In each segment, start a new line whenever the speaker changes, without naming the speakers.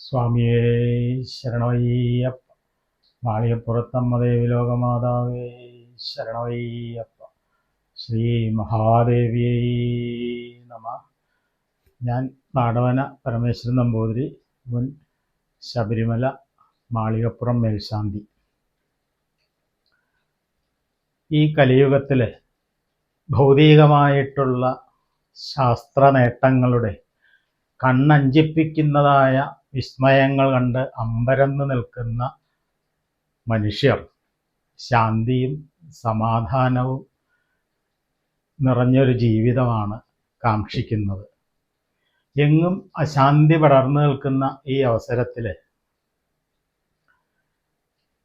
സ്വാമിയേ ശരണമയ്യപ്പ. മാളികപ്പുറത്തമ്മ ലോകമാതാവേ ശരണമയ്യപ്പ. ശ്രീ മഹാദേവിയേ നമ. ഞാൻ നാടവന പരമേശ്വരൻ നമ്പൂതിരി, മുൻ ശബരിമല മാളികപ്പുറം മേൽശാന്തി. ഈ കലിയുഗത്തിൽ ഭൗതികമായിട്ടുള്ള ശാസ്ത്ര നേട്ടങ്ങളുടെ കണ്ണഞ്ചിപ്പിക്കുന്നതായ വിസ്മയങ്ങൾ കണ്ട് അമ്പരന്ന് നിൽക്കുന്ന മനുഷ്യർ ശാന്തിയും സമാധാനവും നിറഞ്ഞൊരു ജീവിതമാണ് കാക്ഷിക്കുന്നത്. എങ്ങും അശാന്തി പടർന്നു നിൽക്കുന്ന ഈ അവസരത്തിൽ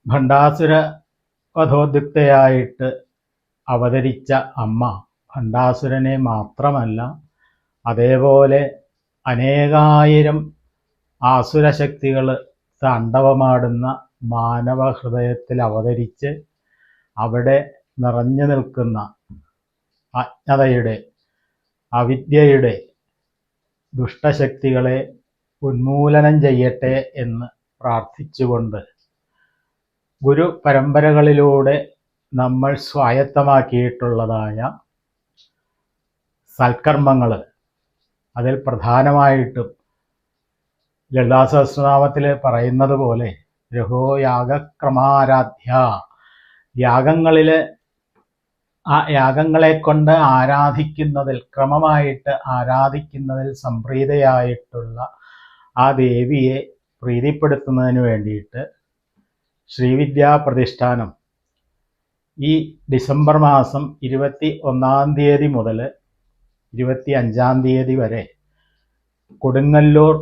ഭണ്ഡാസുര വധോദ്യുക്തയായിട്ട് അവതരിച്ച അമ്മ ഭണ്ഡാസുരനെ മാത്രമല്ല, അതേപോലെ അനേകായിരം ആസുരശക്തികൾ താണ്ഡവമാടുന്ന മാനവ ഹൃദയത്തിൽ അവതരിച്ച് അവിടെ നിറഞ്ഞു നിൽക്കുന്ന അജ്ഞതയുടെ, അവിദ്യയുടെ ദുഷ്ടശക്തികളെ ഉന്മൂലനം ചെയ്യട്ടെ എന്ന് പ്രാർത്ഥിച്ചുകൊണ്ട് ഗുരു പരമ്പരകളിലൂടെ നമ്മൾ സ്വായത്തമാക്കിയിട്ടുള്ളതായ സൽക്കർമ്മങ്ങൾ, അതിൽ പ്രധാനമായിട്ടും ലളിതാ സഹസ്രനാമത്തിൽ പറയുന്നത് പോലെ രഹോ യാഗക്രമാരാധ്യ, യാഗങ്ങളിൽ ആ യാഗങ്ങളെ കൊണ്ട് ആരാധിക്കുന്നതിൽ, ക്രമമായിട്ട് ആരാധിക്കുന്നതിൽ സംപ്രീതയായിട്ടുള്ള ആ ദേവിയെ പ്രീതിപ്പെടുത്തുന്നതിന് വേണ്ടിയിട്ട് ശ്രീവിദ്യാ പ്രതിഷ്ഠാനം ഈ ഡിസംബർ മാസം 21 തീയതി മുതൽ 25 തീയതി വരെ കൊടുങ്ങല്ലൂർ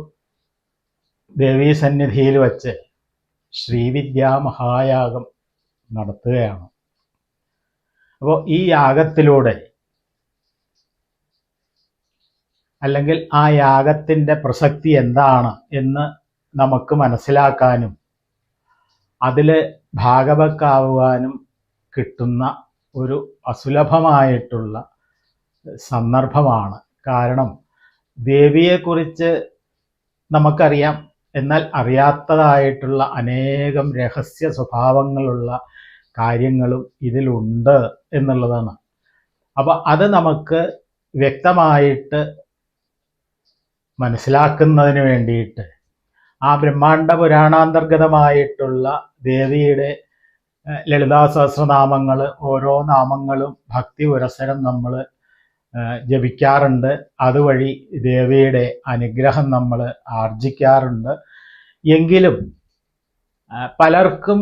ദേവീസന്നിധിയിൽ വച്ച് ശ്രീവിദ്യാ മഹായാഗം നടത്തുകയാണ്. അപ്പോൾ ഈ യാഗത്തിലൂടെ, അല്ലെങ്കിൽ ആ യാഗത്തിൻ്റെ പ്രസക്തി എന്താണ് എന്ന് നമുക്ക് മനസ്സിലാക്കാനും അതിൽ ഭാഗവക്കാവുവാനും കിട്ടുന്ന ഒരു അസുലഭമായിട്ടുള്ള സന്ദർഭമാണ്. കാരണം ദേവിയെക്കുറിച്ച് നമുക്കറിയാം, എന്നാൽ അറിയാത്തതായിട്ടുള്ള അനേകം രഹസ്യ സ്വഭാവങ്ങളുള്ള കാര്യങ്ങളും ഇതിലുണ്ട് എന്നുള്ളതാണ്. അപ്പോൾ അത് നമുക്ക് വ്യക്തമായിട്ട് മനസ്സിലാക്കുന്നതിന് വേണ്ടിയിട്ട് ആ ബ്രഹ്മാണ്ഡ പുരാണാന്തർഗതമായിട്ടുള്ള ദേവിയുടെ ലളിതാ സഹസ്രനാമങ്ങൾ, ഓരോ നാമങ്ങളും ഭക്തി പുരസരം നമ്മൾ ജപിക്കാറുണ്ട്. അതുവഴി ദേവിയുടെ അനുഗ്രഹം നമ്മൾ ആർജിക്കാറുണ്ട്. എങ്കിലും പലർക്കും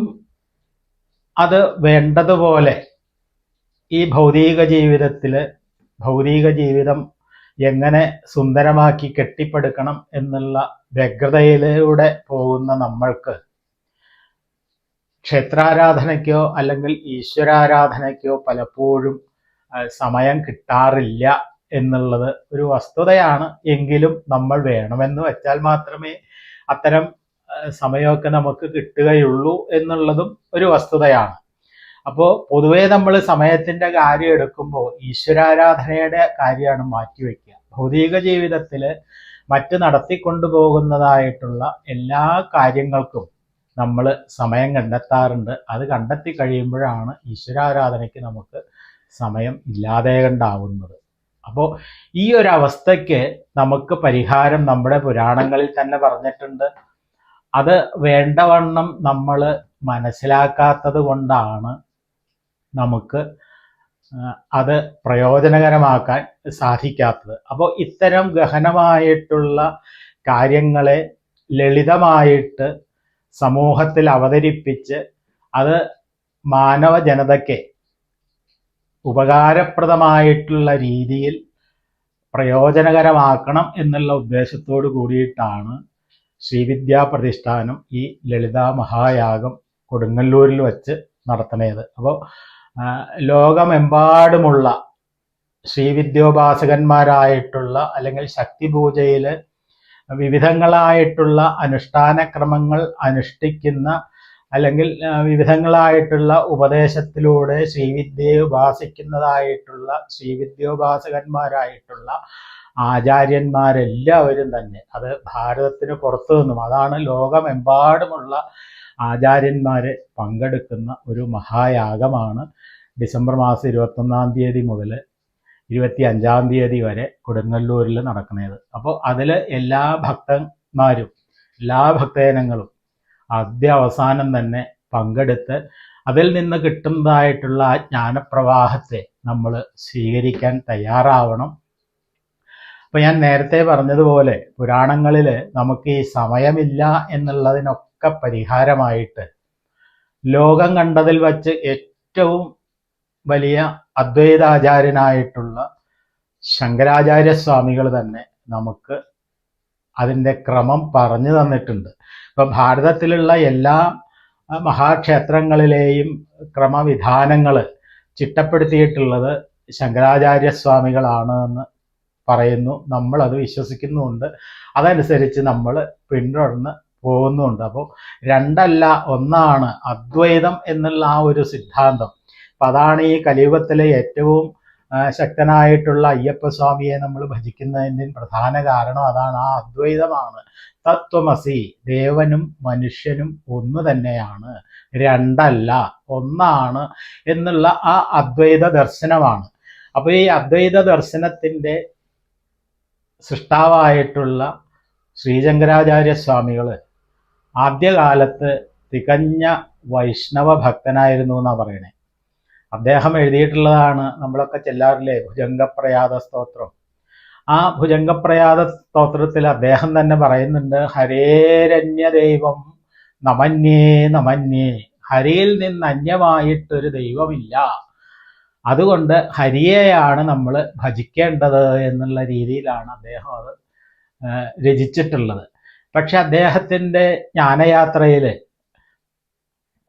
അത് വേണ്ടതുപോലെ ഈ ഭൗതിക ജീവിതം എങ്ങനെ സുന്ദരമാക്കി കെട്ടിപ്പടുക്കണം എന്നുള്ള വ്യഗ്രതയിലൂടെ പോകുന്ന നമ്മൾക്ക് ക്ഷേത്രാരാധനയ്ക്കോ അല്ലെങ്കിൽ ഈശ്വരാരാധനയ്ക്കോ പലപ്പോഴും സമയം കിട്ടാറില്ല എന്നുള്ളത് ഒരു വസ്തുതയാണ്. എങ്കിലും നമ്മൾ വേണമെന്ന് വെച്ചാൽ മാത്രമേ അത്തരം സമയമൊക്കെ നമുക്ക് കിട്ടുകയുള്ളൂ എന്നുള്ളതും ഒരു വസ്തുതയാണ്. അപ്പോൾ പൊതുവേ നമ്മൾ സമയത്തിൻ്റെ കാര്യം എടുക്കുമ്പോൾ ഈശ്വരാരാധനയുടെ കാര്യമാണ് മാറ്റിവെക്കുക. ഭൗതിക ജീവിതത്തിൽ മറ്റ് നടത്തിക്കൊണ്ടുപോകുന്നതായിട്ടുള്ള എല്ലാ കാര്യങ്ങൾക്കും നമ്മൾ സമയം കണ്ടെത്താറുണ്ട്. അത് കണ്ടെത്തി കഴിയുമ്പോഴാണ് ഈശ്വരാരാധനയ്ക്ക് നമുക്ക് സമയം ഇല്ലാതെ കണ്ടാവുന്നത്. അപ്പോൾ ഈ ഒരു അവസ്ഥയ്ക്ക് നമുക്ക് പരിഹാരം നമ്മുടെ പുരാണങ്ങളിൽ തന്നെ പറഞ്ഞിട്ടുണ്ട്. അത് വേണ്ടവണ്ണം നമ്മൾ മനസ്സിലാക്കാത്തത് കൊണ്ടാണ് നമുക്ക് അത് പ്രയോജനകരമാക്കാൻ സാധിക്കാത്തത്. അപ്പോൾ ഇത്തരം ഗഹനമായിട്ടുള്ള കാര്യങ്ങളെ ലളിതമായിട്ട് സമൂഹത്തിൽ അവതരിപ്പിച്ച് അത് മാനവ ജനതയ്ക്ക് ഉപകാരപ്രദമായിട്ടുള്ള രീതിയിൽ പ്രയോജനകരമാക്കണം എന്നുള്ള ഉദ്ദേശത്തോടു കൂടിയിട്ടാണ് ശ്രീവിദ്യാ പ്രതിഷ്ഠാനം ഈ ലളിതാ മഹായാഗം കൊടുങ്ങല്ലൂരിൽ വച്ച് നടത്തുന്നത്. അപ്പോൾ ലോകമെമ്പാടുമുള്ള ശ്രീവിദ്യോപാസകന്മാരായിട്ടുള്ള അല്ലെങ്കിൽ ശക്തിപൂജയിൽ വിവിധങ്ങളായിട്ടുള്ള അനുഷ്ഠാനക്രമങ്ങൾ അനുഷ്ഠിക്കുന്ന, അല്ലെങ്കിൽ വിവിധങ്ങളായിട്ടുള്ള ഉപദേശത്തിലൂടെ ശ്രീവിദ്യയെ ഉപാസിക്കുന്നതായിട്ടുള്ള ശ്രീവിദ്യോപാസകന്മാരായിട്ടുള്ള ആചാര്യന്മാരെല്ലാവരും തന്നെ, അത് ഭാരതത്തിന് പുറത്തു നിന്നും, അതാണ് ലോകമെമ്പാടുമുള്ള ആചാര്യന്മാർ പങ്കെടുക്കുന്ന ഒരു മഹായാഗമാണ് ഡിസംബർ മാസം 21 തീയതി മുതൽ 25 തീയതി വരെ കൊടുങ്ങല്ലൂരിൽ നടക്കുന്നത്. അപ്പോൾ അതിൽ എല്ലാ ഭക്തന്മാരും, എല്ലാ ഭക്തജനങ്ങളും ആദ്യ അവസാനം തന്നെ പങ്കെടുത്ത് അതിൽ നിന്ന് കിട്ടുന്നതായിട്ടുള്ള ആ ജ്ഞാനപ്രവാഹത്തെ നമ്മൾ സ്വീകരിക്കാൻ തയ്യാറാവണം. അപ്പോൾ ഞാൻ നേരത്തെ പറഞ്ഞതുപോലെ പുരാണങ്ങളിൽ നമുക്ക് ഈ സമയമില്ല എന്നുള്ളതിനൊക്കെ പരിഹാരമായിട്ട് ലോകം കണ്ടതിൽ വച്ച് ഏറ്റവും വലിയ അദ്വൈതാചാര്യനായിട്ടുള്ള ശങ്കരാചാര്യസ്വാമികൾ തന്നെ നമുക്ക് അതിൻ്റെ ക്രമം പറഞ്ഞു തന്നിട്ടുണ്ട്. ഇപ്പം ഭാരതത്തിലുള്ള എല്ലാ മഹാക്ഷേത്രങ്ങളിലെയും ക്രമവിധാനങ്ങൾ ചിട്ടപ്പെടുത്തിയിട്ടുള്ളത് ശങ്കരാചാര്യസ്വാമികളാണ് എന്ന് പറയുന്നു. നമ്മളത് വിശ്വസിക്കുന്നുമുണ്ട്, അതനുസരിച്ച് നമ്മൾ പിന്തുടർന്ന് പോകുന്നുമുണ്ട്. അപ്പോൾ രണ്ടല്ല ഒന്നാണ് അദ്വൈതം എന്നുള്ള ആ ഒരു സിദ്ധാന്തം. അപ്പം അതാണ് ഈ കലിയുഗത്തിലെ ഏറ്റവും ശക്തനായിട്ടുള്ള അയ്യപ്പസ്വാമിയെ നമ്മൾ ഭജിക്കുന്നതിൻ്റെ പ്രധാന കാരണം അതാണ്, ആ അദ്വൈതമാണ്. തത്വമസി, ദേവനും മനുഷ്യനും ഒന്ന് തന്നെയാണ്, രണ്ടല്ല ഒന്നാണ് എന്നുള്ള ആ അദ്വൈത ദർശനമാണ്. അപ്പോൾ ഈ അദ്വൈത ദർശനത്തിൻ്റെ സൃഷ്ടാവായിട്ടുള്ള ശ്രീശങ്കരാചാര്യസ്വാമികൾ ആദ്യകാലത്ത് തികഞ്ഞ വൈഷ്ണവ ഭക്തനായിരുന്നു എന്നാണ് പറയണേ. അദ്ദേഹം എഴുതിയിട്ടുള്ളതാണ്, നമ്മളൊക്കെ ചെല്ലാറില്ലേ, ഭുജംഗപ്രയാത സ്തോത്രം. ആ ഭുജംഗപ്രയാത സ്തോത്രത്തിൽ അദ്ദേഹം തന്നെ പറയുന്നുണ്ട്, ഹരേരന്യ ദൈവം നമന്യേ നമന്യേ, ഹരിയിൽ നിന്ന് അന്യമായിട്ടൊരു ദൈവമില്ല, അതുകൊണ്ട് ഹരിയെയാണ് നമ്മൾ ഭജിക്കേണ്ടത് എന്നുള്ള രീതിയിലാണ് അദ്ദേഹം അത് രചിച്ചിട്ടുള്ളത്. പക്ഷെ അദ്ദേഹത്തിൻ്റെ ജ്ഞാനയാത്രയിൽ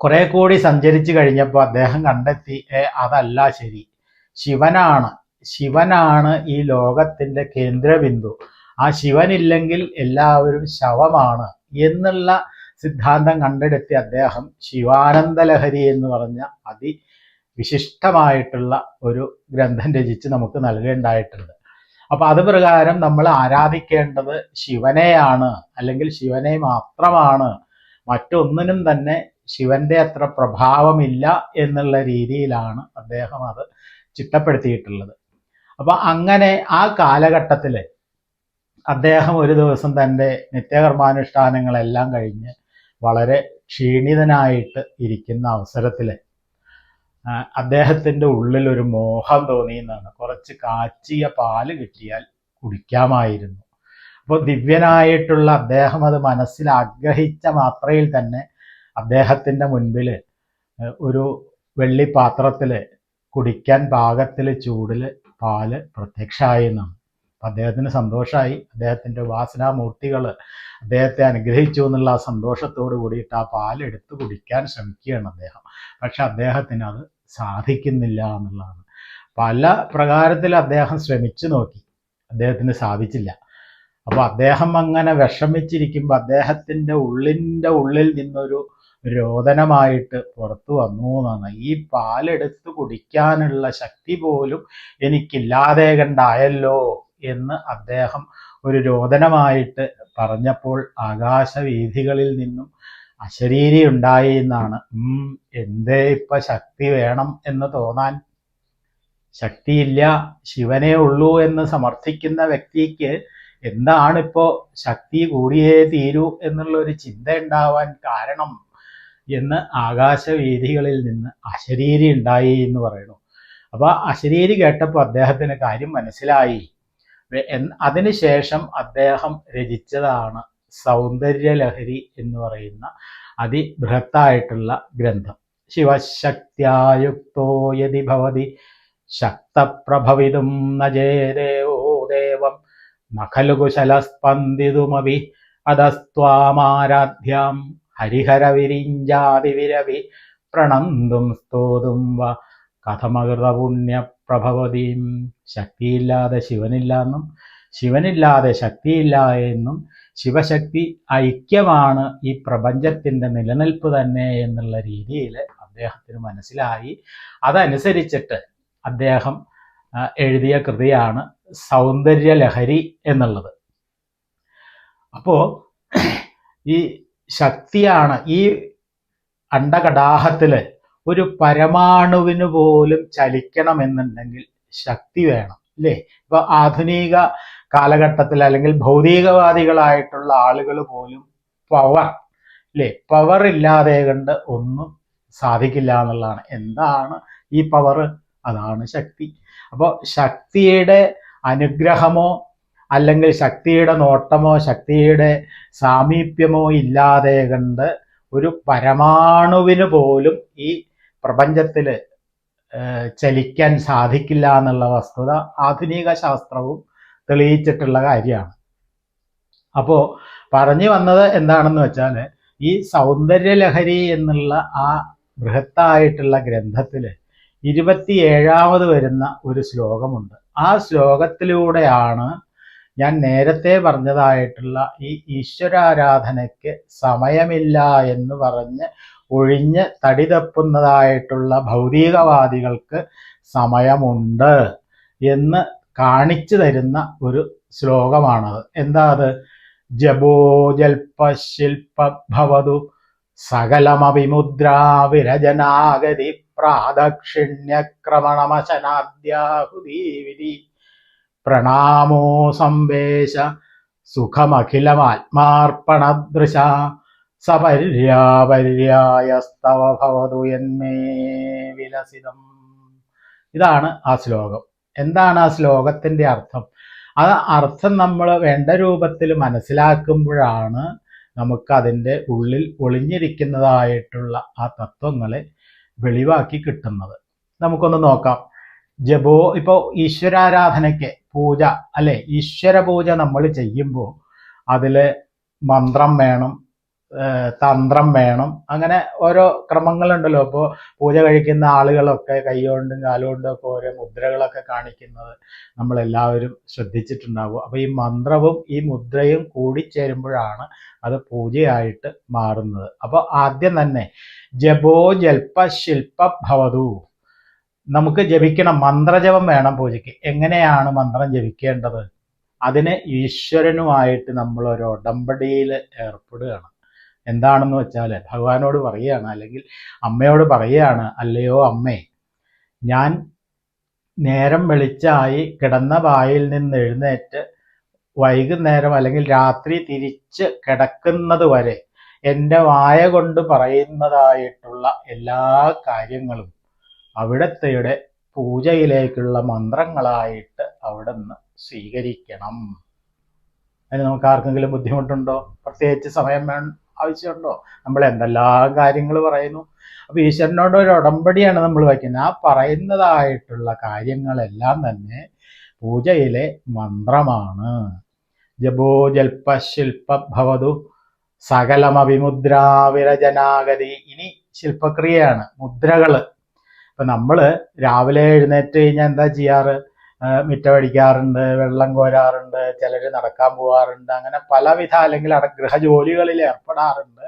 കുറെ കൂടി സഞ്ചരിച്ചു കഴിഞ്ഞപ്പോൾ അദ്ദേഹം കണ്ടെത്തി, അതല്ല ശരി, ശിവനാണ് ഈ ലോകത്തിൻ്റെ കേന്ദ്രബിന്ദു, ആ ശിവനില്ലെങ്കിൽ എല്ലാവരും ശവമാണ് എന്നുള്ള സിദ്ധാന്തം കണ്ടെടുത്തി അദ്ദേഹം ശിവാനന്ദലഹരി എന്ന് പറഞ്ഞ അതിവിശിഷ്ടമായിട്ടുള്ള ഒരു ഗ്രന്ഥം രചിച്ച് നമുക്ക് നൽകേണ്ടതായിട്ടുണ്ട്. അപ്പം അത് പ്രകാരം നമ്മൾ ആരാധിക്കേണ്ടത് ശിവനെയാണ്, അല്ലെങ്കിൽ ശിവനെ മാത്രമാണ്, മറ്റൊന്നിനും തന്നെ ശിവന്റെ അത്ര പ്രഭാവമില്ല എന്നുള്ള രീതിയിലാണ് അദ്ദേഹം അത് ചിട്ടപ്പെടുത്തിയിട്ടുള്ളത്. അപ്പം അങ്ങനെ ആ കാലഘട്ടത്തിൽ അദ്ദേഹം ഒരു ദിവസം തൻ്റെ നിത്യകർമാനുഷ്ഠാനങ്ങളെല്ലാം കഴിഞ്ഞ് വളരെ ക്ഷീണിതനായിട്ട് ഇരിക്കുന്ന അവസരത്തിൽ അദ്ദേഹത്തിൻ്റെ ഉള്ളിൽ ഒരു മോഹം തോന്നിയെന്നാണ്, കുറച്ച് കാച്ചിയ പാല് കിട്ടിയാൽ കുടിക്കാമായിരുന്നു. അപ്പോൾ ദിവ്യനായിട്ടുള്ള അദ്ദേഹം അത് മനസ്സിൽ ആഗ്രഹിച്ച മാത്രയിൽ തന്നെ അദ്ദേഹത്തിൻ്റെ മുൻപിൽ ഒരു വെള്ളിപ്പാത്രത്തിൽ കുടിക്കാൻ പാകത്തിൽ ചൂടിൽ പാല് പ്രത്യക്ഷമായി എന്നാണ്. അദ്ദേഹത്തിന് സന്തോഷമായി. അദ്ദേഹത്തിൻ്റെ വാസനാമൂർത്തികൾ അദ്ദേഹത്തെ അനുഗ്രഹിച്ചു എന്നുള്ള ആ സന്തോഷത്തോട് കൂടിയിട്ട് ആ പാലെടുത്ത് കുടിക്കാൻ ശ്രമിക്കുകയാണ് അദ്ദേഹം. പക്ഷെ അദ്ദേഹത്തിന് അത് സാധിക്കുന്നില്ല എന്നുള്ളതാണ്. പല പ്രകാരത്തിൽ അദ്ദേഹം ശ്രമിച്ചു നോക്കി, അദ്ദേഹത്തിന് സാധിച്ചില്ല. അപ്പോൾ അദ്ദേഹം അങ്ങനെ വിഷമിച്ചിരിക്കുമ്പോൾ അദ്ദേഹത്തിൻ്റെ ഉള്ളിൽ നിന്നൊരു രോദനമായിട്ട് പുറത്തു വന്നു എന്നാണ്. ഈ പാലെടുത്ത് കുടിക്കാനുള്ള ശക്തി പോലും എനിക്കില്ലാതെ കണ്ടായല്ലോ എന്ന് അദ്ദേഹം ഒരു രോദനമായിട്ട് പറഞ്ഞപ്പോൾ ആകാശവീഥികളിൽ നിന്നും അശരീരി ഉണ്ടായി എന്നാണ്. എന്തേ ഇപ്പൊ ശക്തി വേണം എന്ന് തോന്നാൻ? ശക്തിയില്ല, ശിവനേ ഉള്ളൂ എന്ന് സമർത്ഥിക്കുന്ന വ്യക്തിക്ക് എന്താണിപ്പോ ശക്തി കൂടിയേ തീരൂ എന്നുള്ളൊരു ചിന്ത ഉണ്ടാവാൻ കാരണം എന്ന് ആകാശവീഥികളിൽ നിന്ന് അശരീരി ഉണ്ടായി എന്ന് പറയുന്നു. അപ്പൊ അശരീരി കേട്ടപ്പോൾ അദ്ദേഹത്തിന് കാര്യം മനസ്സിലായി. അതിനുശേഷം അദ്ദേഹം രചിച്ചതാണ് സൗന്ദര്യലഹരി എന്ന് പറയുന്ന അതിബൃഹത്തായിട്ടുള്ള ഗ്രന്ഥം. ശിവശക്തിയുക്തോ യദി ഭവതി ശക്തപ്രഭവിതും നജേദേവോ ദേവം നഖലു കുശലസ്പന്ദിതുമഭി അധസ്ത്വാമാരാധ്യാം ഹരിഹരവിരിഞ്ചാതിവിരവി പ്രണന്തും സ്തോതും വ കഥമകൃതപുണ്യപ്രഭവതീം. ശക്തിയില്ലാതെ ശിവനില്ല എന്നും ശിവനില്ലാതെ ശക്തിയില്ല എന്നും ശിവശക്തി ഐക്യമാണ് ഈ പ്രപഞ്ചത്തിൻ്റെ നിലനിൽപ്പ് തന്നെ എന്നുള്ള രീതിയിൽ അദ്ദേഹത്തിന് മനസ്സിലായി. അതനുസരിച്ചിട്ട് അദ്ദേഹം എഴുതിയ കൃതിയാണ് സൗന്ദര്യ ലഹരി എന്നുള്ളത്. അപ്പോ ഈ ശക്തിയാണ് ഈ അണ്ടകടാഹത്തില് ഒരു പരമാണുവിന് പോലും ചലിക്കണമെന്നുണ്ടെങ്കിൽ ശക്തി വേണം അല്ലേ? ഇപ്പൊ ആധുനിക കാലഘട്ടത്തിൽ അല്ലെങ്കിൽ ഭൗതികവാദികളായിട്ടുള്ള ആളുകൾ പോലും പവർ അല്ലേ, പവർ ഇല്ലാതെ കണ്ട് ഒന്നും സാധിക്കില്ല എന്നുള്ളതാണ്. എന്താണ് ഈ പവർ? അതാണ് ശക്തി. അപ്പോൾ ശക്തിയുടെ അനുഗ്രഹമോ അല്ലെങ്കിൽ ശക്തിയുടെ നോട്ടമോ ശക്തിയുടെ സാമീപ്യമോ ഇല്ലാതെ കണ്ട് ഒരു പരമാണുവിന് പോലും ഈ പ്രപഞ്ചത്തിൽ ചലിക്കാൻ സാധിക്കില്ല എന്നുള്ള വസ്തുത ആധുനിക ശാസ്ത്രവും തെളിയിച്ചിട്ടുള്ള കാര്യമാണ്. അപ്പോൾ പറഞ്ഞു വന്നത് എന്താണെന്ന് വെച്ചാൽ, ഈ സൗന്ദര്യലഹരി എന്നുള്ള ആ ബൃഹത്തായിട്ടുള്ള ഗ്രന്ഥത്തിൽ 27ാമത് വരുന്ന ഒരു ശ്ലോകമുണ്ട്. ആ ശ്ലോകത്തിലൂടെയാണ് ഞാൻ നേരത്തെ പറഞ്ഞതായിട്ടുള്ള ഈ ഈശ്വരാരാധനയ്ക്ക് സമയമില്ല എന്ന് പറഞ്ഞ് ഒഴിഞ്ഞ് തടി തപ്പുന്നതായിട്ടുള്ള ഭൗതികവാദികൾക്ക് സമയമുണ്ട് എന്ന് കാണിച്ചു തരുന്ന ഒരു ശ്ലോകമാണത്. എന്താ അത്? ജപോ ജൽപശില്പഭവതു സകലമവിമുദ്രാ വിരജനാഗതി പ്രാദക്ഷിണ്യക്രമണമശനാദ്യാഹുദീവിധി പ്രണാമോ സംവേശ സുഖമഖിലമാത്മാർപ്പണദൃശ സപര്യാപര്യായസ്തവ ഭവതു യന്മേ വിലസിതം. ഇതാണ് ആ ശ്ലോകം. എന്താണ് ആ ശ്ലോകത്തിന്റെ അർത്ഥം? ആ അർത്ഥം നമ്മൾ വേണ്ട രൂപത്തിൽ മനസ്സിലാക്കുമ്പോഴാണ് നമുക്ക് അതിൻ്റെ ഉള്ളിൽ ഒളിഞ്ഞിരിക്കുന്നതായിട്ടുള്ള ആ തത്വങ്ങളെ വെളിവാക്കി കിട്ടുന്നത്. നമുക്കൊന്ന് നോക്കാം. ജപോ, ഇപ്പോൾ ഈശ്വരാരാധനയ്ക്ക് പൂജ അല്ലെ, ഈശ്വര പൂജ നമ്മൾ ചെയ്യുമ്പോൾ അതിൽ മന്ത്രം വേണം, തന്ത്രം വേണം, അങ്ങനെ ഓരോ ക്രമങ്ങളുണ്ടല്ലോ. ഇപ്പോൾ പൂജ കഴിക്കുന്ന ആളുകളൊക്കെ കൈകൊണ്ടും കാലുകൊണ്ടും ഒക്കെ ഓരോ മുദ്രകളൊക്കെ കാണിക്കുന്നത് നമ്മളെല്ലാവരും ശ്രദ്ധിച്ചിട്ടുണ്ടാവും. അപ്പോൾ ഈ മന്ത്രവും ഈ മുദ്രയും കൂടിച്ചേരുമ്പോഴാണ് അത് പൂജയായിട്ട് മാറുന്നത്. അപ്പോൾ ആദ്യം തന്നെ ജപോ ജൽപ ശില്പ ഭവതു, നമുക്ക് ജപിക്കണം, മന്ത്രജപം വേണം പൂജയ്ക്ക്. എങ്ങനെയാണ് മന്ത്രം ജപിക്കേണ്ടത്? അതിന് ഈശ്വരനുമായിട്ട് നമ്മൾ ഒരു ഉടമ്പടിയിൽ ഏർപ്പെടുകയാണ്. എന്താണെന്ന് വെച്ചാൽ, ഭഗവാനോട് പറയുകയാണ് അല്ലെങ്കിൽ അമ്മയോട് പറയുകയാണ്, അല്ലയോ അമ്മേ, ഞാൻ നേരം വെളിച്ചായി കിടന്ന പായിൽ നിന്ന് എഴുന്നേറ്റ് വൈകുന്നേരം അല്ലെങ്കിൽ രാത്രി തിരിച്ച് കിടക്കുന്നത് വരെ എൻ്റെ വായ കൊണ്ട് പറയുന്നതായിട്ടുള്ള എല്ലാ കാര്യങ്ങളും അവിടത്തെയുടെ പൂജയിലേക്കുള്ള മന്ത്രങ്ങളായിട്ട് അവിടെ നിന്ന് സ്വീകരിക്കണം. അതിന് നമുക്ക് ആർക്കെങ്കിലും ബുദ്ധിമുട്ടുണ്ടോ? പ്രത്യേകിച്ച് സമയം ആവശ്യമുണ്ടോ? നമ്മൾ എന്തെല്ലാം കാര്യങ്ങൾ പറയുന്നു. അപ്പോൾ ഈശ്വരനോട് ഒരു ഉടമ്പടിയാണ് നമ്മൾ വയ്ക്കുന്നത്. ആ പറയുന്നതായിട്ടുള്ള കാര്യങ്ങളെല്ലാം തന്നെ പൂജയിലെ മന്ത്രമാണ്. ജപോ ജൽപ ശില്പ ഭവതു സകലമവിമുദ്രാ വിരജനാഗതി. ഇനി ശില്പക്രിയയാണ്, മുദ്രകൾ. ഇപ്പം നമ്മൾ രാവിലെ എഴുന്നേറ്റ് കഴിഞ്ഞാൽ എന്താ ചെയ്യാറ്? മിറ്റമടിക്കാറുണ്ട്, വെള്ളം കോരാറുണ്ട്, ചിലർ നടക്കാൻ പോകാറുണ്ട്, അങ്ങനെ പലവിധ അല്ലെങ്കിൽ ഗൃഹജോലികളിൽ ഏർപ്പെടാറുണ്ട്.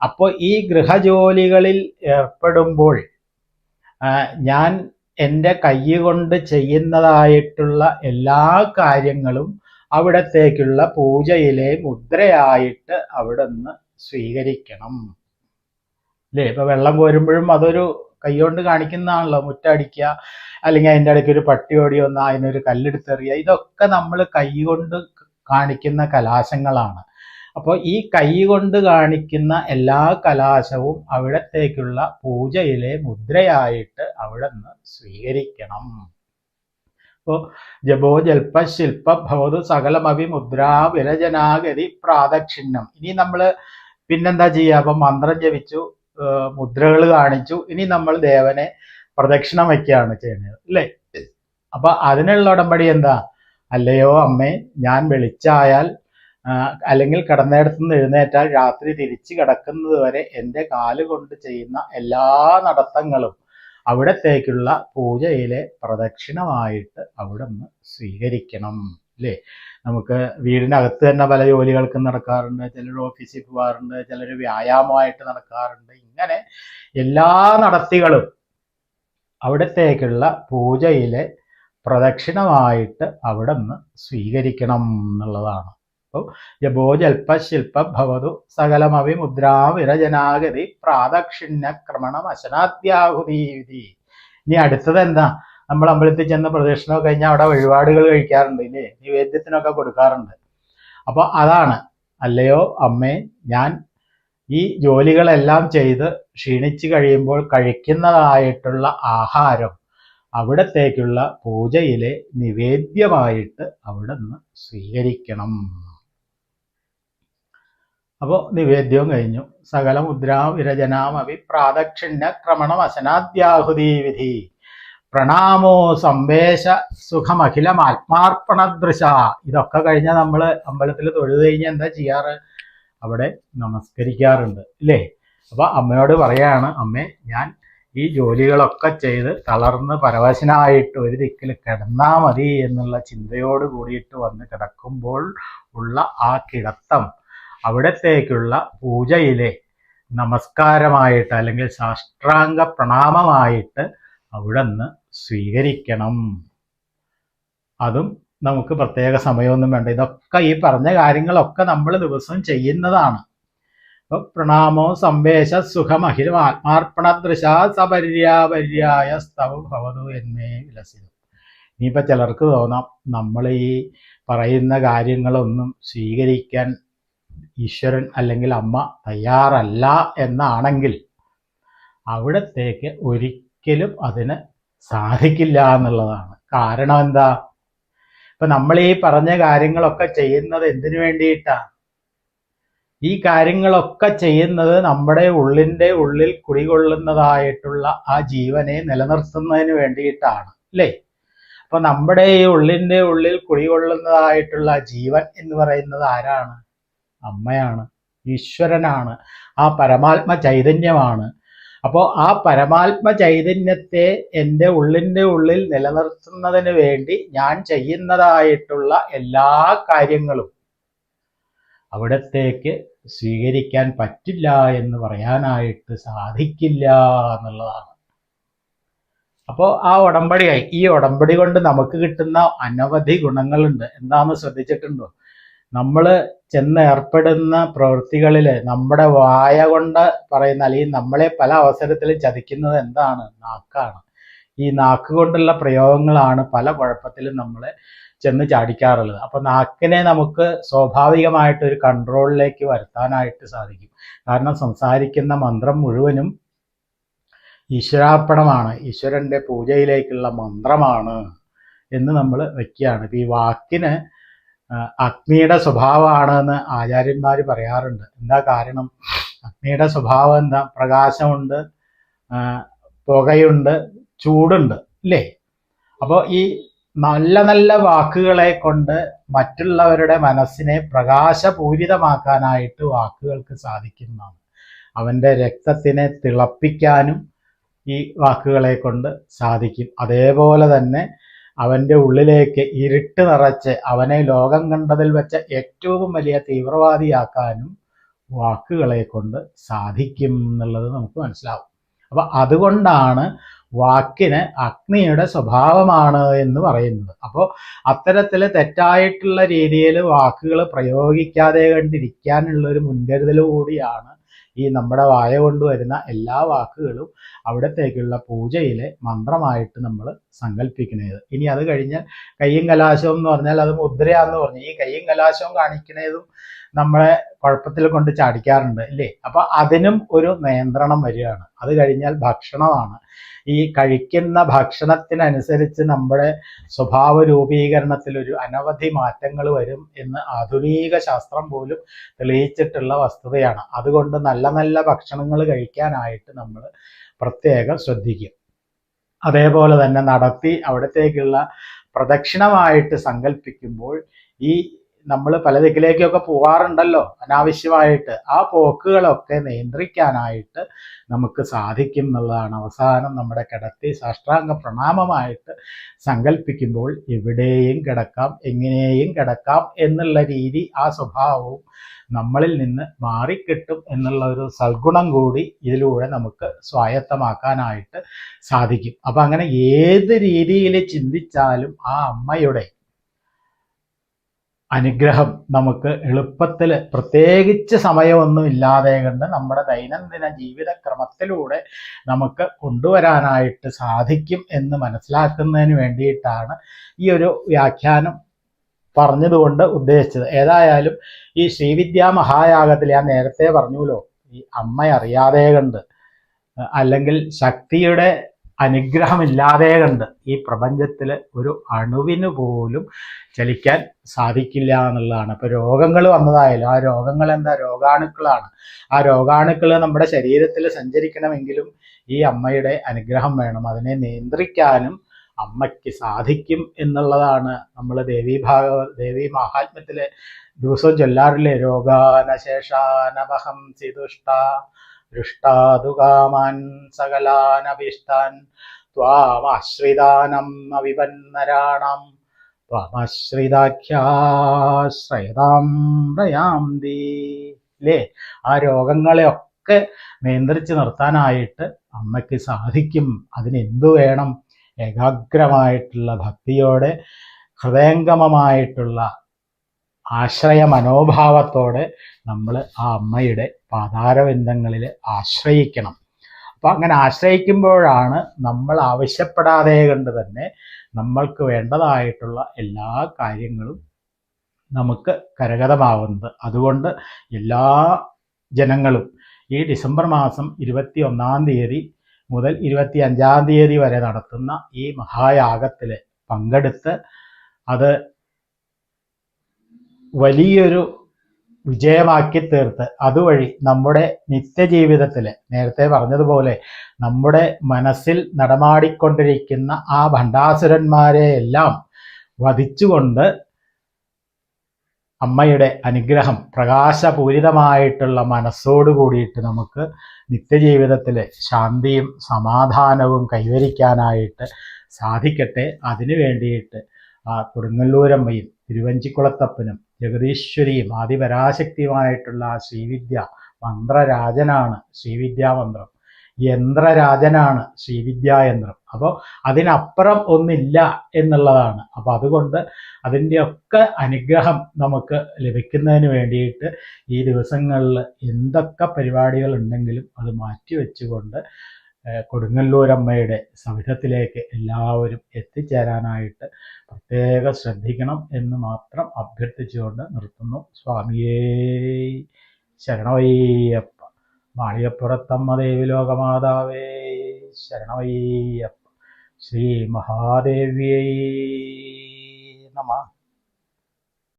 അപ്പോൾ ഈ ഗൃഹജോലികളിൽ ഏർപ്പെടുമ്പോൾ ഞാൻ എൻ്റെ കൈ കൊണ്ട് ചെയ്യുന്നതായിട്ടുള്ള എല്ലാ കാര്യങ്ങളും അവിടത്തേക്കുള്ള പൂജയിലെ മുദ്രയായിട്ട് അവിടെ നിന്ന് സ്വീകരിക്കണം അല്ലേ? ഇപ്പൊ വെള്ളം കോരുമ്പോഴും അതൊരു കൈകൊണ്ട് കാണിക്കുന്നതാണല്ലോ. മുറ്റടിക്കുക, അല്ലെങ്കിൽ അതിൻ്റെ ഇടയ്ക്ക് ഒരു പട്ടി ഓടി വന്നാൽ അതിനൊരു കല്ലെടുത്തെറിയുക, ഇതൊക്കെ നമ്മൾ കൈ കൊണ്ട് കാണിക്കുന്ന കലാശങ്ങളാണ്. അപ്പോൾ ഈ കൈ കൊണ്ട് കാണിക്കുന്ന എല്ലാ കലാശവും അവിടത്തേക്കുള്ള പൂജയിലെ മുദ്രയായിട്ട് അവിടെ നിന്ന് സ്വീകരിക്കണം. അപ്പോൾ ജപോ ജൽപ ശില്പ ഭവതു സകലമവി മുദ്രാ വിരജനാഗതി പ്രാദക്ഷിണ്യം. ഇനി നമ്മൾ പിന്നെന്താ ചെയ്യുക? അപ്പം മന്ത്രം ജപിച്ചു, മുദ്രകൾ കാണിച്ചു, ഇനി നമ്മൾ ദേവനെ പ്രദക്ഷിണം വയ്ക്കുകയാണ് ചെയ്യുന്നത് അല്ലേ? അപ്പൊ അതിനുള്ള ഉടമ്പടി എന്താ? അല്ലയോ അമ്മേ, ഞാൻ വെളിച്ചായാൽ അല്ലെങ്കിൽ കിടന്നിടത്തു നിന്ന് എഴുന്നേറ്റാൽ രാത്രി തിരിച്ചു കിടക്കുന്നത് വരെ എൻ്റെ കാലുകൊണ്ട് ചെയ്യുന്ന എല്ലാ നടത്തങ്ങളും അവിടത്തേക്കുള്ള പൂജയിലെ പ്രദക്ഷിണമായിട്ട് അവിടെ നിന്ന് സ്വീകരിക്കണം അല്ലേ? നമുക്ക് വീടിനകത്ത് തന്നെ പല ജോലികൾക്കും നടക്കാറുണ്ട്, ചിലർ ഓഫീസിൽ പോകാറുണ്ട്, ചിലർ വ്യായാമമായിട്ട് നടക്കാറുണ്ട്. ഇങ്ങനെ എല്ലാ നടത്തികളും അവിടത്തേക്കുള്ള പൂജയിലെ പ്രദക്ഷിണമായിട്ട് അവിടെ നിന്ന് സ്വീകരിക്കണം എന്നുള്ളതാണ്. അപ്പോൾ ജപോ ജൽപ ശില്പ ഭവതു സകലമവി മുദ്രാ വിരജനാഗതി പ്രാദക്ഷിണ്യക്രമണം അശനാദ്യാഹുതി. ഇനി അടുത്തത് എന്താ? നമ്മൾ അമ്പലത്തിൽ ചെന്ന് പ്രദക്ഷിണമൊക്കെ കഴിഞ്ഞാൽ അവിടെ വഴിപാടുകൾ കഴിക്കാറുണ്ട്, ഇല്ലേ? നിവേദ്യത്തിനൊക്കെ കൊടുക്കാറുണ്ട്. അപ്പോൾ അതാണ്, അല്ലയോ അമ്മേ, ഞാൻ ഈ ജോലികളെല്ലാം ചെയ്ത് ക്ഷീണിച്ചു കഴിയുമ്പോൾ കഴിക്കുന്നതായിട്ടുള്ള ആഹാരം അവിടത്തേക്കുള്ള പൂജയിലെ നിവേദ്യമായിട്ട് അവിടെ നിന്ന് സ്വീകരിക്കണം. അപ്പോൾ നിവേദ്യവും കഴിഞ്ഞു. സകല മുദ്രാ വിരചനാമവി പ്രാദക്ഷിണ്യ ക്രമണം അശനാദ്യാഹുതി വിധി പ്രണാമോ സംവേശ സുഖമഖിലം ആത്മാർപ്പണദൃശ. ഇതൊക്കെ കഴിഞ്ഞാൽ നമ്മൾ അമ്പലത്തിൽ തൊഴുത് കഴിഞ്ഞാൽ എന്താ ചെയ്യാറ്? അവിടെ നമസ്കരിക്കാറുണ്ട്, ഇല്ലേ? അപ്പൊ അമ്മയോട് പറയാണ്, അമ്മേ, ഞാൻ ഈ ജോലികളൊക്കെ ചെയ്ത് തളർന്ന് പരവശനായിട്ട് ഒരു ദിക്കിൽ കിടന്നാ മതി എന്നുള്ള ചിന്തയോട് കൂടിയിട്ട് വന്ന് കിടക്കുമ്പോൾ ഉള്ള ആ കിടത്തം അവിടത്തേക്കുള്ള പൂജയിലെ നമസ്കാരമായിട്ട് അല്ലെങ്കിൽ സാഷ്ടാംഗ പ്രണാമമായിട്ട് അവിടെ നിന്ന് സ്വീകരിക്കണം. അതും നമുക്ക് പ്രത്യേക സമയമൊന്നും വേണ്ട. ഇതൊക്കെ ഈ പറഞ്ഞ കാര്യങ്ങളൊക്കെ നമ്മൾ ദിവസം ചെയ്യുന്നതാണ്. അപ്പൊ പ്രണാമോ സംവേശ സുഖമഹിരം ആത്മാർപ്പണദൃശ സപര്യാപര്യായ സ്തവ ഭവതു എന്നേ വിലസിതു. ഇനിയിപ്പോൾ ചിലർക്ക് തോന്നാം, നമ്മൾ ഈ പറയുന്ന കാര്യങ്ങളൊന്നും സ്വീകരിക്കാൻ ഈശ്വരൻ അല്ലെങ്കിൽ അമ്മ തയ്യാറല്ല എന്നാണെങ്കിൽ അവിടത്തേക്ക് ഒരിക്കലും അതിന് സാധിക്കില്ല എന്നുള്ളതാണ്. കാരണം എന്താ? ഇപ്പൊ നമ്മൾ ഈ പറഞ്ഞ കാര്യങ്ങളൊക്കെ ചെയ്യുന്നത് എന്തിനു വേണ്ടിയിട്ടാ? ഈ കാര്യങ്ങളൊക്കെ ചെയ്യുന്നത് നമ്മുടെ ഉള്ളിൽ കുടികൊള്ളുന്നതായിട്ടുള്ള ആ ജീവനെ നിലനിർത്തുന്നതിന് വേണ്ടിയിട്ടാണ്, അല്ലേ? അപ്പൊ നമ്മുടെ ഈ ഉള്ളിൽ കുടികൊള്ളുന്നതായിട്ടുള്ള ജീവൻ എന്ന് പറയുന്നത് ആരാണ്? അമ്മയാണ്, ഈശ്വരനാണ്, ആ പരമാത്മ ചൈതന്യമാണ്. അപ്പോൾ ആ പരമാത്മ ചൈതന്യത്തെ എൻ്റെ ഉള്ളിൽ നിലനിർത്തുന്നതിന് വേണ്ടി ഞാൻ ചെയ്യുന്നതായിട്ടുള്ള എല്ലാ കാര്യങ്ങളും അവിടത്തേക്ക് സ്വീകരിക്കാൻ പറ്റില്ല എന്ന് പറയാനായിട്ട് സാധിക്കില്ല എന്നുള്ളതാണ്. അപ്പോൾ ആ ഉടമ്പടിയായി, ഈ ഉടമ്പടി കൊണ്ട് നമുക്ക് കിട്ടുന്ന അനവധി ഗുണങ്ങളുണ്ട്. എന്താണെന്ന് ശ്രദ്ധിച്ചിട്ടുണ്ടോ? നമ്മൾ ചെന്ന് ഏർപ്പെടുന്ന പ്രവൃത്തികളിൽ നമ്മുടെ വായ കൊണ്ട് പറയുന്ന, അല്ലെങ്കിൽ നമ്മളെ പല അവസരത്തിലും ചതിക്കുന്നത് എന്താണ്? നാക്കാണ്. ഈ നാക്ക് കൊണ്ടുള്ള പ്രയോഗങ്ങളാണ് പല കുഴപ്പത്തിലും നമ്മളെ ചെന്ന് ചാടിക്കാറുള്ളത്. അപ്പൊ നാക്കിനെ നമുക്ക് സ്വാഭാവികമായിട്ടൊരു കൺട്രോളിലേക്ക് വരുത്താനായിട്ട് സാധിക്കും. കാരണം സംസാരിക്കുന്ന മന്ത്രം മുഴുവനും ഈശ്വരാർപ്പണമാണ്, ഈശ്വരന്റെ പൂജയിലേക്കുള്ള മന്ത്രമാണ് എന്ന് നമ്മൾ വെക്കുകയാണ്. ഈ വാക്കിന് അഗ്നിയുടെ സ്വഭാവമാണെന്ന് ആചാര്യന്മാർ പറയാറുണ്ട്. എന്താ കാരണം? അഗ്നിയുടെ സ്വഭാവം എന്താ? പ്രകാശമുണ്ട്, പുകയുണ്ട്, ചൂടുണ്ട്, ഇല്ലേ? അപ്പോൾ ഈ നല്ല നല്ല വാക്കുകളെ കൊണ്ട് മറ്റുള്ളവരുടെ മനസ്സിനെ പ്രകാശപൂരിതമാക്കാനായിട്ട് വാക്കുകൾക്ക് സാധിക്കുന്നതാണ്. അവൻ്റെ രക്തത്തിനെ തിളപ്പിക്കാനും ഈ വാക്കുകളെ കൊണ്ട് സാധിക്കും. അതേപോലെ തന്നെ അവൻ്റെ ഉള്ളിലേക്ക് ഇരുട്ട് നിറച്ച് അവനെ ലോകം കണ്ടതിൽ വെച്ച ഏറ്റവും വലിയ തീവ്രവാദിയാക്കാനും വാക്കുകളെ കൊണ്ട് സാധിക്കും എന്നുള്ളത് നമുക്ക് മനസ്സിലാവും. അപ്പൊ അതുകൊണ്ടാണ് വാക്കിന് അഗ്നിയുടെ സ്വഭാവമാണ് എന്ന് പറയുന്നത്. അപ്പോൾ അത്തരത്തിൽ തെറ്റായിട്ടുള്ള രീതിയിൽ വാക്കുകൾ പ്രയോഗിക്കാതെ കണ്ടിരിക്കാനുള്ള ഒരു മുൻകരുതൽ കൂടിയാണ് ഈ നമ്മുടെ വായ കൊണ്ടുവരുന്ന എല്ലാ വാക്കുകളും അവിടത്തേക്കുള്ള പൂജയിലെ മന്ത്രമായിട്ട് നമ്മൾ സങ്കല്പിക്കുന്നത്. ഇനി അത് കഴിഞ്ഞ് കയ്യും കലാശവും എന്ന് പറഞ്ഞാൽ അത് മുദ്രയാന്ന് പറഞ്ഞു. ഈ കയ്യും കലാശവും കാണിക്കുന്നതും നമ്മളെ കുഴപ്പത്തിൽ കൊണ്ട് ചാടിക്കാറുണ്ട്, ഇല്ലേ? അപ്പൊ അതിനും ഒരു നിയന്ത്രണം വരികയാണ്. അത് കഴിഞ്ഞാൽ ഭക്ഷണമാണ്. ഈ കഴിക്കുന്ന ഭക്ഷണത്തിനനുസരിച്ച് നമ്മുടെ സ്വഭാവ രൂപീകരണത്തിൽ ഒരു അനവധി മാറ്റങ്ങൾ വരും എന്ന് ആധുനിക ശാസ്ത്രം പോലും തെളിയിച്ചിട്ടുള്ള വസ്തുതയാണ്. അതുകൊണ്ട് നല്ല നല്ല ഭക്ഷണങ്ങൾ കഴിക്കാനായിട്ട് നമ്മൾ പ്രത്യേകം ശ്രദ്ധിക്കും. അതേപോലെ തന്നെ നടത്തി അവിടത്തേക്കുള്ള പ്രദക്ഷിണമായിട്ട് സങ്കല്പിക്കുമ്പോൾ ഈ നമ്മൾ പല ദിക്കിലേക്കൊക്കെ പോവാറുണ്ടല്ലോ അനാവശ്യമായിട്ട്. ആ പോക്കുകളൊക്കെ നിയന്ത്രിക്കാനായിട്ട് നമുക്ക് സാധിക്കും എന്നുള്ളതാണ്. അവസാനം നമ്മുടെ കിടത്തി സാഷ്ടാംഗ പ്രണാമമായിട്ട് സങ്കല്പിക്കുമ്പോൾ എവിടെയും കിടക്കാം, എങ്ങനെയും കിടക്കാം എന്നുള്ള രീതി, ആ സ്വഭാവവും നമ്മളിൽ നിന്ന് മാറിക്കിട്ടും എന്നുള്ള ഒരു സൽഗുണം കൂടി ഇതിലൂടെ നമുക്ക് സ്വായത്തമാക്കാനായിട്ട് സാധിക്കും. അപ്പം അങ്ങനെ ഏത് രീതിയിൽ ചിന്തിച്ചാലും ആ അമ്മയുടെ അനുഗ്രഹം നമുക്ക് എളുപ്പത്തിൽ, പ്രത്യേകിച്ച് സമയമൊന്നും ഇല്ലാതെ കണ്ട് നമ്മുടെ ദൈനംദിന ജീവിതക്രമത്തിലൂടെ നമുക്ക് കൊണ്ടുവരാനായിട്ട് സാധിക്കും എന്ന് മനസ്സിലാക്കുന്നതിന് വേണ്ടിയിട്ടാണ് ഈ ഒരു വ്യാഖ്യാനം പറഞ്ഞതുകൊണ്ട് ഉദ്ദേശിച്ചത്. ഏതായാലും ഈ ശ്രീവിദ്യാ മഹായാഗത്തിൽ ഞാൻ നേരത്തെ പറഞ്ഞുല്ലോ, ഈ അമ്മ അറിയാതെ കണ്ട് അല്ലെങ്കിൽ ശക്തിയുടെ അനുഗ്രഹമില്ലാതെ കണ്ട് ഈ പ്രപഞ്ചത്തിൽ ഒരു അണുവിന് പോലും ചലിക്കാൻ സാധിക്കില്ല എന്നുള്ളതാണ്. ഇപ്പോൾ രോഗങ്ങൾ വന്നതായാലും ആ രോഗങ്ങൾ എന്താ, രോഗാണുക്കളാണ്. ആ രോഗാണുക്കൾ നമ്മുടെ ശരീരത്തിൽ സഞ്ചരിക്കണമെങ്കിലും ഈ അമ്മയുടെ അനുഗ്രഹം വേണം. അതിനെ നിയന്ത്രിക്കാനും അമ്മയ്ക്ക് സാധിക്കും എന്നുള്ളതാണ് നമ്മൾ ദേവീ മഹാത്മ്യത്തിലെ ദിവസവും ചൊല്ലാറില്ലേ, രോഗാനശേഷാനവഹം സിതുഷ്ട ദൃഷ്ടാതുകാമാൻ സകലാനഭീഷ്ടാൻ ത്വാമാശ്രിതാനം അവിപന്നരാണം ത്വാമാശ്രിതാഖ്യാശ്രയതാം പ്രയാന്തി. അല്ലേ? ആ രോഗങ്ങളെയൊക്കെ നിയന്ത്രിച്ച് നിർത്താനായിട്ട് അമ്മയ്ക്ക് സാധിക്കും. അതിനെന്തു വേണം? ഏകാഗ്രമായിട്ടുള്ള ഭക്തിയോടെ, ഹൃദയംഗമമായിട്ടുള്ള ആശ്രയ മനോഭാവത്തോടെ നമ്മൾ ആ അമ്മയുടെ പാതാരബന്ധങ്ങളിൽ ആശ്രയിക്കണം. അപ്പം അങ്ങനെ ആശ്രയിക്കുമ്പോഴാണ് നമ്മൾ ആവശ്യപ്പെടാതെ കണ്ട് തന്നെ നമ്മൾക്ക് വേണ്ടതായിട്ടുള്ള എല്ലാ കാര്യങ്ങളും നമുക്ക് കരഗതമാവുന്നത്. അതുകൊണ്ട് എല്ലാ ജനങ്ങളും ഈ ഡിസംബർ മാസം 21-ാം തീയതി മുതൽ 25-ാം തീയതി വരെ നടത്തുന്ന ഈ മഹായാഗത്തിൽ പങ്കെടുത്ത് അത് വലിയൊരു വിജയമാക്കി തീർത്ത് അതുവഴി നമ്മുടെ നിത്യജീവിതത്തിൽ നേരത്തെ പറഞ്ഞതുപോലെ നമ്മുടെ മനസ്സിൽ നടമാടിക്കൊണ്ടിരിക്കുന്ന ആ ഭണ്ഡാസുരന്മാരെ എല്ലാം വധിച്ചുകൊണ്ട് അമ്മയുടെ അനുഗ്രഹം, പ്രകാശപൂരിതമായിട്ടുള്ള മനസ്സോട് കൂടിയിട്ട് നമുക്ക് നിത്യജീവിതത്തിൽ ശാന്തിയും സമാധാനവും കൈവരിക്കാനായിട്ട് സാധിക്കട്ടെ. അതിനു വേണ്ടിയിട്ട് ആ കൊടുങ്ങല്ലൂരമ്മയും തിരുവഞ്ചിക്കുളത്തപ്പനും ജഗദീശ്വരിയും ആദിപരാശക്തിയുമായിട്ടുള്ള ആ ശ്രീവിദ്യ മന്ത്രരാജനാണ്. ശ്രീവിദ്യാമന്ത്രം യന്ത്രരാജനാണ് ശ്രീവിദ്യായന്ത്രം. അപ്പോൾ അതിനപ്പുറം ഒന്നില്ല എന്നുള്ളതാണ്. അപ്പോൾ അതുകൊണ്ട് അതിൻ്റെയൊക്കെ അനുഗ്രഹം നമുക്ക് ലഭിക്കുന്നതിന് വേണ്ടിയിട്ട് ഈ ദിവസങ്ങളിൽ എന്തൊക്കെ പരിപാടികൾ ഉണ്ടെങ്കിലും അത് മാറ്റിവെച്ചുകൊണ്ട് കൊടുങ്ങല്ലൂരമ്മയുടെ സവിധത്തിലേക്ക് എല്ലാവരും എത്തിച്ചേരാനായിട്ട് പ്രത്യേകം ശ്രദ്ധിക്കണം എന്ന് മാത്രം അഭ്യർത്ഥിച്ചുകൊണ്ട് നിർത്തുന്നു. സ്വാമിയേ ശരണമയ്യപ്പ. മാളികപ്പുറത്തമ്മ ദേവി ലോകമാതാവേ ശരണമയ്യപ്പ. ശ്രീ മഹാദേവ്യൈ നമഃ.